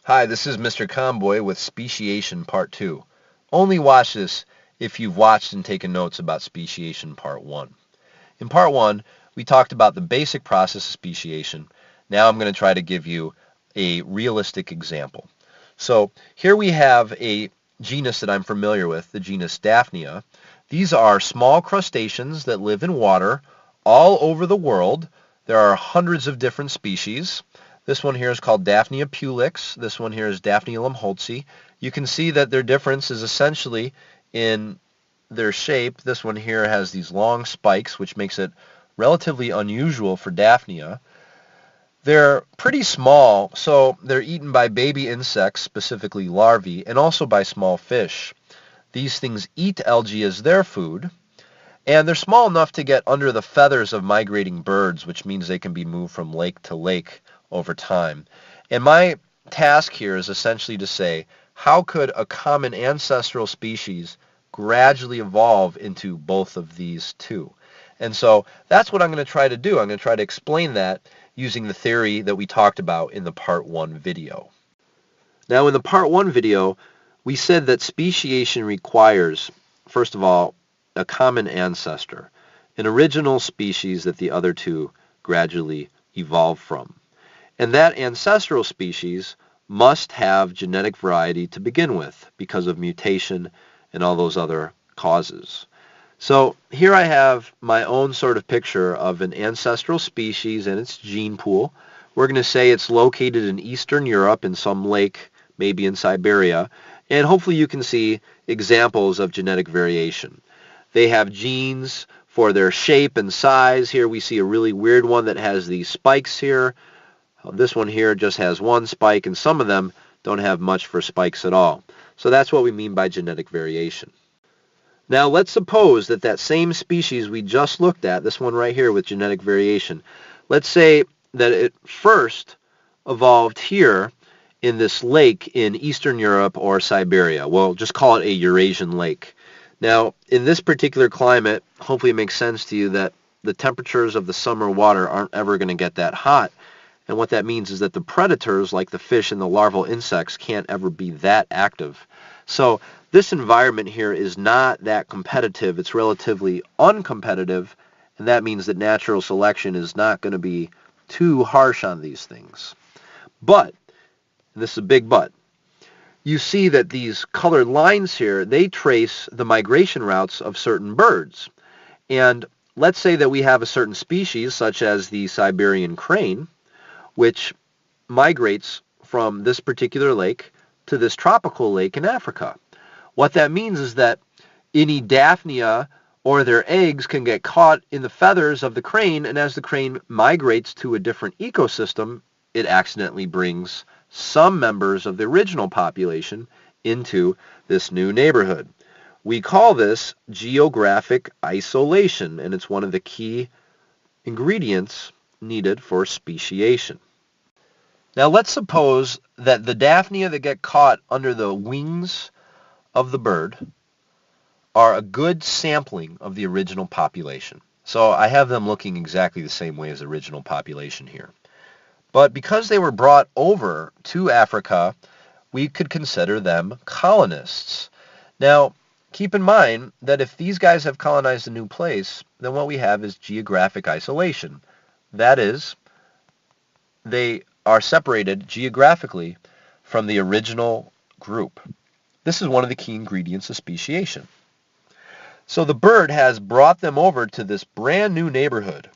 Hi, this is Mr. Conboy with Speciation Part 2. Only watch this if you've watched and taken notes about Speciation Part 1. In Part 1, we talked about the basic process of speciation. Now I'm going to try to give you a realistic example. So here we have a genus that I'm familiar with, the genus Daphnia. These are small crustaceans that live in water all over the world. There are hundreds of different species. This one here is called Daphnia pulex. This one here is Daphnia lumholtzi. You can see that their difference is essentially in their shape. This one here has these long spikes, which makes it relatively unusual for Daphnia. They're pretty small, so they're eaten by baby insects, specifically larvae, and also by small fish. These things eat algae as their food, and they're small enough to get under the feathers of migrating birds, which means they can be moved from lake to lake over time. And my task here is essentially to say, how could a common ancestral species gradually evolve into both of these two? And so that's what I'm going to try to do. I'm going to try to explain that using the theory that we talked about in the Part 1 video. Now, in the Part 1 video, we said that speciation requires, first of all, a common ancestor, an original species that the other two gradually evolve from. And that ancestral species must have genetic variety to begin with because of mutation and all those other causes. So here I have my own sort of picture of an ancestral species and its gene pool. We're going to say it's located in Eastern Europe in some lake, maybe in Siberia, and hopefully you can see examples of genetic variation. They have genes for their shape and size. Here we see a really weird one that has these spikes here. This one here just has one spike, and some of them don't have much for spikes at all. So that's what we mean by genetic variation. Now let's suppose that that same species we just looked at, this one right here with genetic variation, let's say that it first evolved here in this lake in Eastern Europe or Siberia. We'll just call it a Eurasian lake. Now, in this particular climate, hopefully it makes sense to you that the temperatures of the summer water aren't ever going to get that hot. And what that means is that the predators, like the fish and the larval insects, can't ever be that active. So this environment here is not that competitive. It's relatively uncompetitive, and that means that natural selection is not going to be too harsh on these things. But, and this is a big but, you see that these colored lines here, they trace the migration routes of certain birds. And let's say that we have a certain species, such as the Siberian crane, which migrates from this particular lake to this tropical lake in Africa. What that means is that any Daphnia or their eggs can get caught in the feathers of the crane, and as the crane migrates to a different ecosystem, it accidentally brings some members of the original population into this new neighborhood. We call this geographic isolation, and it's one of the key ingredients needed for speciation. Now let's suppose that the Daphnia that get caught under the wings of the bird are a good sampling of the original population. So I have them looking exactly the same way as the original population here. But because they were brought over to Africa, we could consider them colonists. Now, keep in mind that if these guys have colonized a new place, then what we have is geographic isolation. That is, they are separated geographically from the original group. This is one of the key ingredients of speciation. So the bird has brought them over to this brand new neighborhood,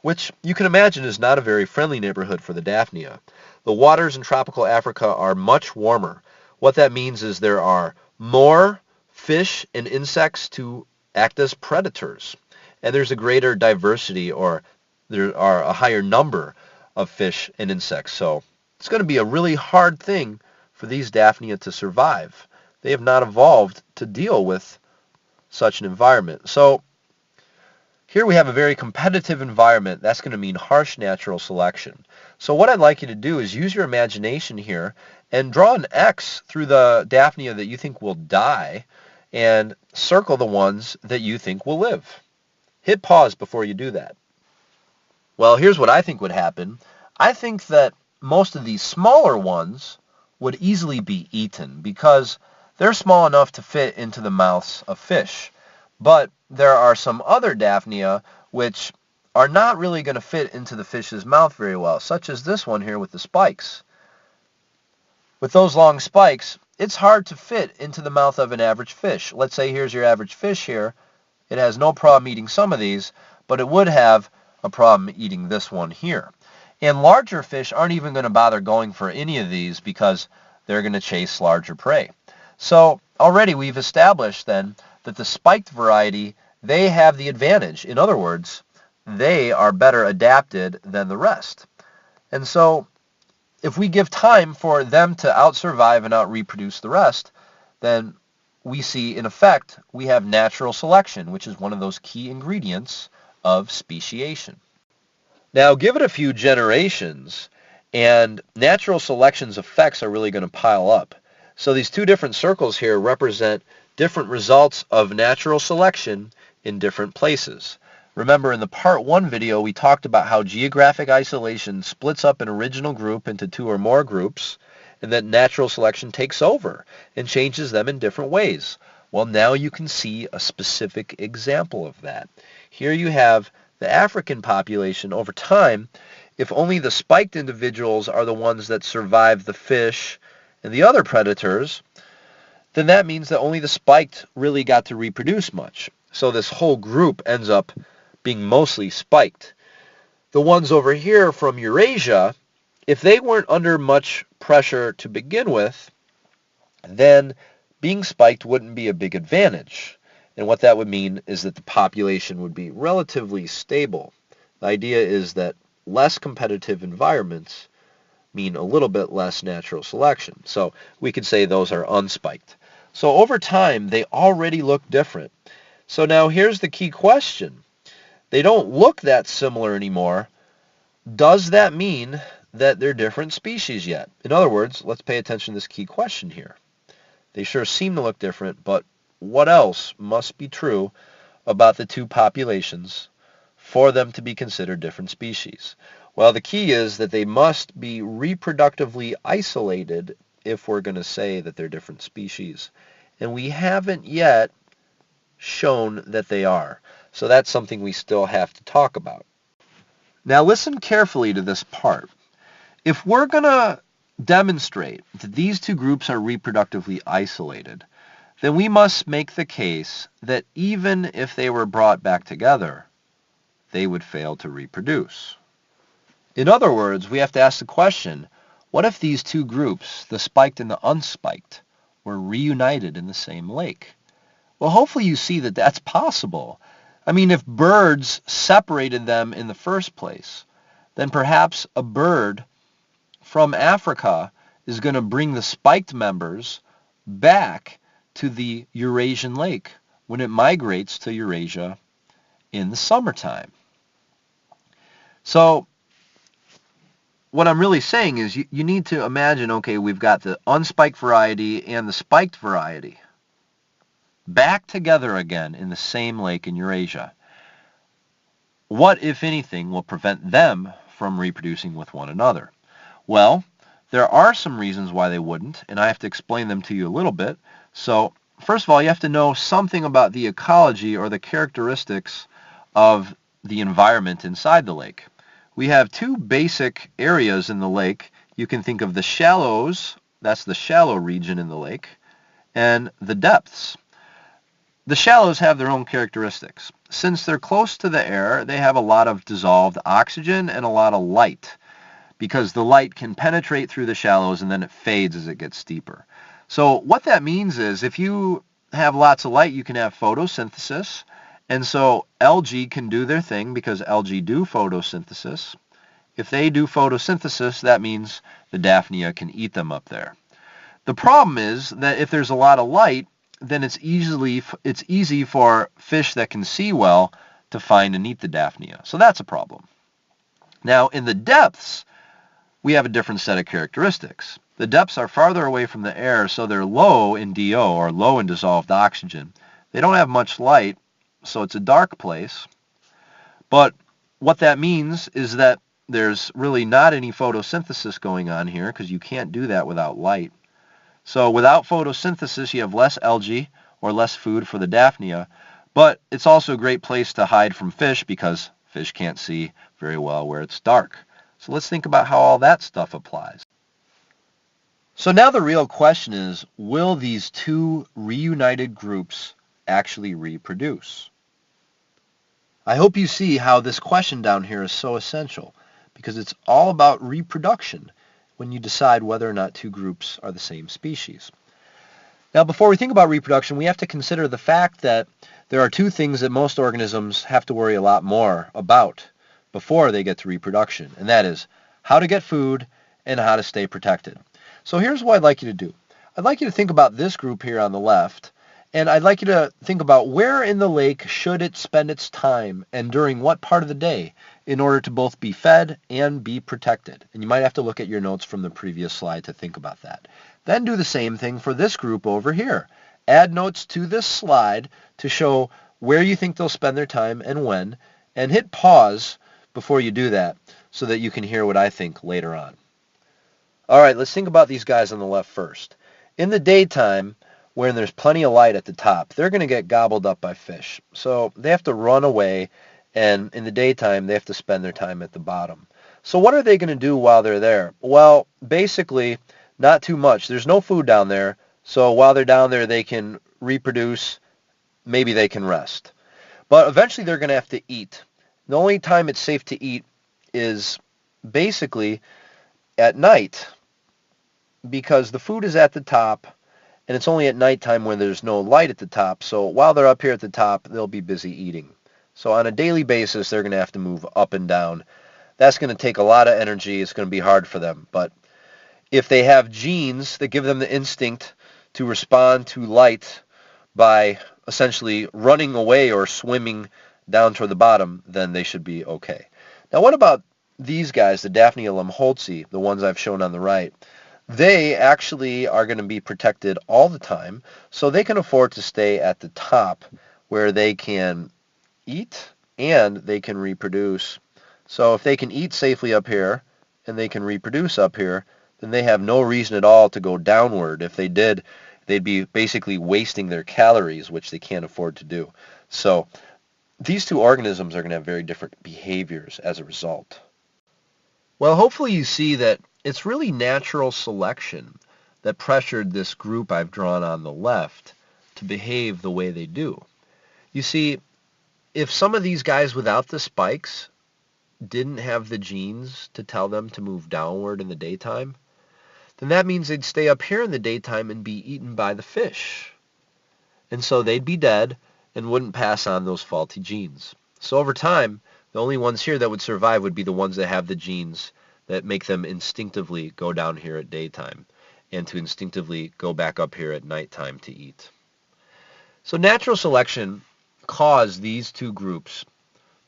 which you can imagine is not a very friendly neighborhood for the Daphnia. The waters in tropical Africa are much warmer. What that means is there are more fish and insects to act as predators, and there's a greater diversity, or there are a higher number of fish and insects. So it's going to be a really hard thing for these Daphnia to survive. They have not evolved to deal with such an environment. So here we have a very competitive environment. That's going to mean harsh natural selection. So what I'd like you to do is use your imagination here and draw an X through the Daphnia that you think will die and circle the ones that you think will live. Hit pause before you do that. Well, here's what I think would happen. I think that most of these smaller ones would easily be eaten because they're small enough to fit into the mouths of fish. But there are some other Daphnia which are not really going to fit into the fish's mouth very well, such as this one here with the spikes. With those long spikes, it's hard to fit into the mouth of an average fish. Let's say here's your average fish here. It has no problem eating some of these, but it would have a problem eating this one here. And larger fish aren't even going to bother going for any of these because they're going to chase larger prey. So already we've established then that the spiked variety, they have the advantage. In other words, they are better adapted than the rest. And so if we give time for them to out-survive and out-reproduce the rest, then we see, in effect, we have natural selection, which is one of those key ingredients of speciation. Now, give it a few generations, and natural selection's effects are really going to pile up. So these two different circles here represent different results of natural selection in different places. Remember, in the part 1 video, we talked about how geographic isolation splits up an original group into 2 or more groups, and that natural selection takes over and changes them in different ways. Well, now you can see a specific example of that. Here you have the African population over time. If only the spiked individuals are the ones that survive the fish and the other predators, then that means that only the spiked really got to reproduce much. So this whole group ends up being mostly spiked. The ones over here from Eurasia, if they weren't under much pressure to begin with, then being spiked wouldn't be a big advantage. And what that would mean is that the population would be relatively stable. The idea is that less competitive environments mean a little bit less natural selection. So we could say those are unspiked. So over time, they already look different. So now here's the key question. They don't look that similar anymore. Does that mean that they're different species yet? In other words, let's pay attention to this key question here. They sure seem to look different, but what else must be true about the two populations for them to be considered different species? Well, the key is that they must be reproductively isolated if we're going to say that they're different species. And we haven't yet shown that they are. So that's something we still have to talk about. Now listen carefully to this part. If we're going to demonstrate that these two groups are reproductively isolated, then we must make the case that even if they were brought back together, they would fail to reproduce. In other words, we have to ask the question, what if these two groups, the spiked and the unspiked, were reunited in the same lake? Well, hopefully you see that that's possible. I mean, if birds separated them in the first place, then perhaps a bird from Africa is going to bring the spiked members back to the Eurasian lake when it migrates to Eurasia in the summertime. So what I'm really saying is you need to imagine, okay, we've got the unspiked variety and the spiked variety back together again in the same lake in Eurasia. What, if anything, will prevent them from reproducing with one another? Well, there are some reasons why they wouldn't, and I have to explain them to you a little bit. So, first of all, you have to know something about the ecology or the characteristics of the environment inside the lake. We have two basic areas in the lake. You can think of the shallows, that's the shallow region in the lake, and the depths. The shallows have their own characteristics. Since they're close to the air, they have a lot of dissolved oxygen and a lot of light, because the light can penetrate through the shallows and then it fades as it gets deeper. So what that means is if you have lots of light, you can have photosynthesis, and so algae can do their thing because algae do photosynthesis. If they do photosynthesis, that means the Daphnia can eat them up there. The problem is that if there's a lot of light, then it's easy for fish that can see well to find and eat the Daphnia. So that's a problem. Now, in the depths, we have a different set of characteristics. The depths are farther away from the air, so they're low in DO, or low in dissolved oxygen. They don't have much light, so it's a dark place. But what that means is that there's really not any photosynthesis going on here because you can't do that without light. So without photosynthesis, you have less algae or less food for the Daphnia, but it's also a great place to hide from fish because fish can't see very well where it's dark. So let's think about how all that stuff applies. So now the real question is, will these two reunited groups actually reproduce? I hope you see how this question down here is so essential, because it's all about reproduction when you decide whether or not two groups are the same species. Now, before we think about reproduction, we have to consider the fact that there are two things that most organisms have to worry a lot more about before they get to reproduction, and that is how to get food and how to stay protected. So here's what I'd like you to do. I'd like you to think about this group here on the left, and I'd like you to think about where in the lake should it spend its time and during what part of the day in order to both be fed and be protected. And you might have to look at your notes from the previous slide to think about that. Then do the same thing for this group over here. Add notes to this slide to show where you think they'll spend their time and when, and hit pause before you do that so that you can hear what I think later on. All right, let's think about these guys on the left first. In the daytime, when there's plenty of light at the top, they're going to get gobbled up by fish. So they have to run away, and in the daytime, they have to spend their time at the bottom. So what are they going to do while they're there? Well, basically, not too much. There's no food down there, so while they're down there, they can reproduce. Maybe they can rest. But eventually, they're going to have to eat. The only time it's safe to eat is basically at night, because the food is at the top, and it's only at nighttime when there's no light at the top. So while they're up here at the top, they'll be busy eating. So on a daily basis, they're going to have to move up and down. That's going to take a lot of energy. It's going to be hard for them. But if they have genes that give them the instinct to respond to light by essentially running away or swimming down toward the bottom, then they should be okay. Now what about these guys, the Daphnia lumholtzi, the ones I've shown on the right? They actually are going to be protected all the time, so they can afford to stay at the top where they can eat and they can reproduce. So if they can eat safely up here and they can reproduce up here, then they have no reason at all to go downward. If they did, they'd be basically wasting their calories, which they can't afford to do. So these two organisms are going to have very different behaviors as a result. Well, hopefully you see that it's really natural selection that pressured this group I've drawn on the left to behave the way they do. You see, if some of these guys without the spikes didn't have the genes to tell them to move downward in the daytime, then that means they'd stay up here in the daytime and be eaten by the fish. And so they'd be dead and wouldn't pass on those faulty genes. So over time, the only ones here that would survive would be the ones that have the genes that make them instinctively go down here at daytime and to instinctively go back up here at nighttime to eat. So natural selection caused these two groups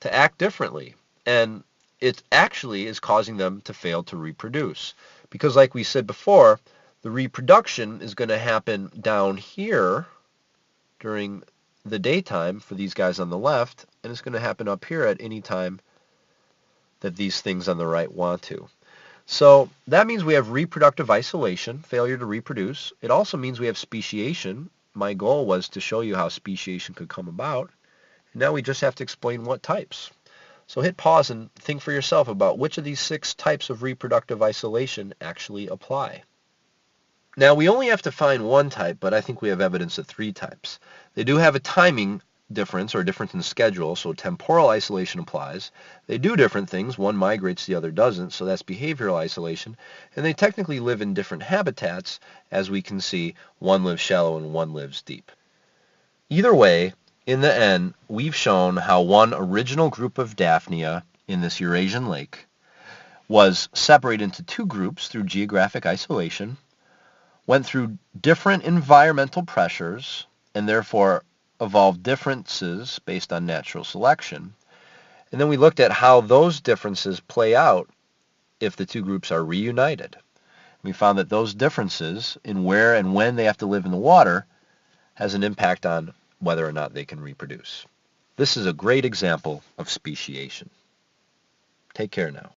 to act differently, and it actually is causing them to fail to reproduce. Because like we said before, the reproduction is going to happen down here during the daytime for these guys on the left, and it's going to happen up here at any time that these things on the right want to. So that means we have reproductive isolation, failure to reproduce. It also means we have speciation. My goal was to show you how speciation could come about. And now we just have to explain what types. So hit pause and think for yourself about which of these 6 types of reproductive isolation actually apply. Now we only have to find one type, but I think we have evidence of 3 types. They do have a timing difference or difference in schedule, so temporal isolation applies. They do different things. One migrates, the other doesn't, so that's behavioral isolation. And they technically live in different habitats. As we can see, one lives shallow and one lives deep. Either way, in the end, we've shown how one original group of Daphnia in this Eurasian lake was separated into 2 groups through geographic isolation, went through different environmental pressures, and therefore evolved differences based on natural selection. And then we looked at how those differences play out if the 2 groups are reunited. We found that those differences in where and when they have to live in the water has an impact on whether or not they can reproduce. This is a great example of speciation. Take care now.